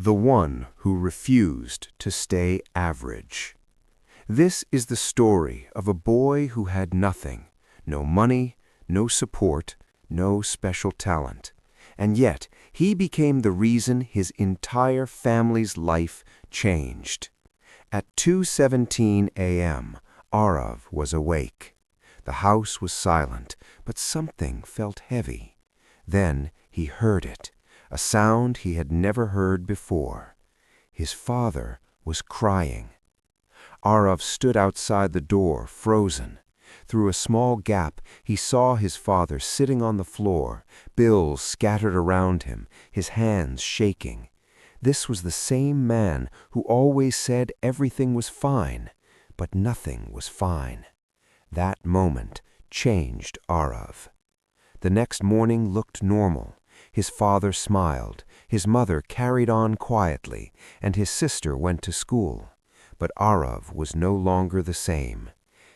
The one who refused to stay average. This is the story of a boy who had nothing, no money, no support, no special talent. And yet, he became the reason his entire family's life changed. At 2:17 a.m., Arav was awake. The house was silent, but something felt heavy. Then he heard it, a sound he had never heard before. His father was crying. Arav stood outside the door, frozen. Through a small gap, he saw his father sitting on the floor, bills scattered around him, his hands shaking. This was the same man who always said everything was fine, but nothing was fine. That moment changed Arav. The next morning looked normal. His father smiled, his mother carried on quietly, and his sister went to school. But Arav was no longer the same.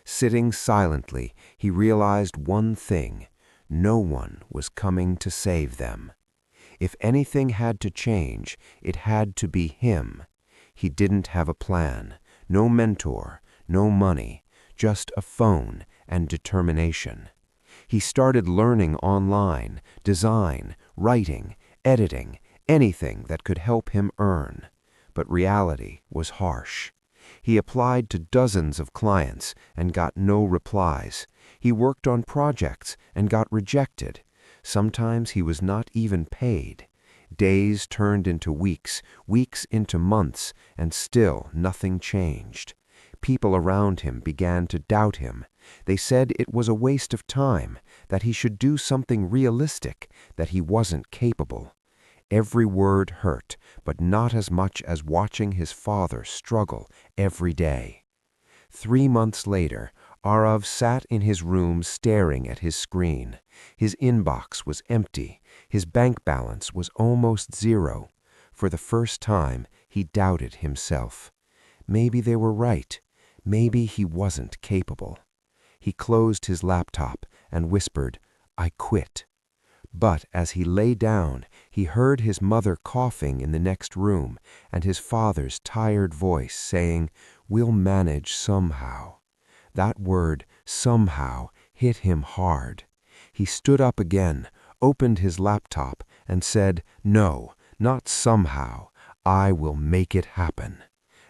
Sitting silently, he realized one thing: no one was coming to save them. If anything had to change, it had to be him. He didn't have a plan, no mentor, no money, just a phone and determination. He started learning online, design, writing, editing, anything that could help him earn. But reality was harsh. He applied to dozens of clients and got no replies. He worked on projects and got rejected. Sometimes he was not even paid. Days turned into weeks, weeks into months, and still nothing changed. People around him began to doubt him. They said it was a waste of time, that he should do something realistic, that he wasn't capable. Every word hurt, but not as much as watching his father struggle every day. 3 months later, Arav sat in his room staring at his screen. His inbox was empty. His bank balance was almost zero. For the first time, he doubted himself. Maybe they were right. Maybe he wasn't capable. He closed his laptop and whispered, "I quit." But as he lay down, he heard his mother coughing in the next room and his father's tired voice saying, "We'll manage somehow." That word, somehow, hit him hard. He stood up again, opened his laptop, and said, "No, not somehow. I will make it happen."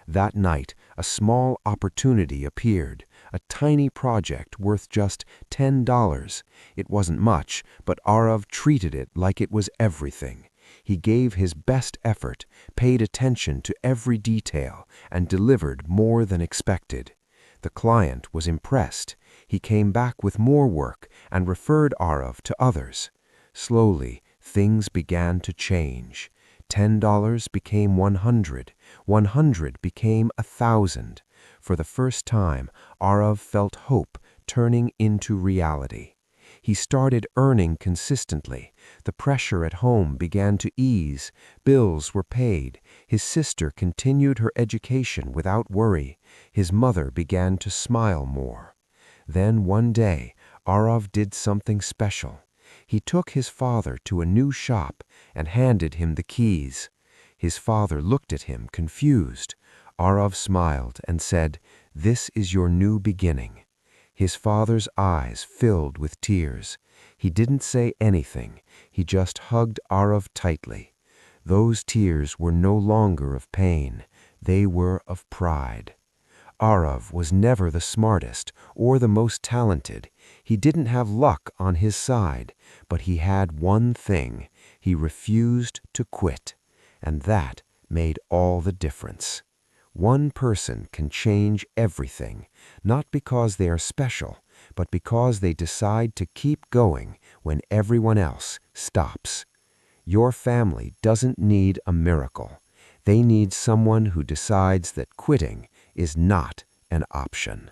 That night, a small opportunity appeared, a tiny project worth just $10. It wasn't much, but Arav treated it like it was everything. He gave his best effort, paid attention to every detail, and delivered more than expected. The client was impressed. He came back with more work and referred Arav to others. Slowly, things began to change. $10 became 100. 100 became 1,000. For the first time, Arav felt hope turning into reality. He started earning consistently. The pressure at home began to ease. Bills were paid. His sister continued her education without worry. His mother began to smile more. Then one day, Arav did something special. He took his father to a new shop and handed him the keys. His father looked at him confused. Arav smiled and said, "This is your new beginning." His father's eyes filled with tears. He didn't say anything. He just hugged Arav tightly. Those tears were no longer of pain. They were of pride. Arav was never the smartest or the most talented. He didn't have luck on his side, but he had one thing: he refused to quit. And that made all the difference. One person can change everything, not because they are special, but because they decide to keep going when everyone else stops. Your family doesn't need a miracle. They need someone who decides that quitting is not an option.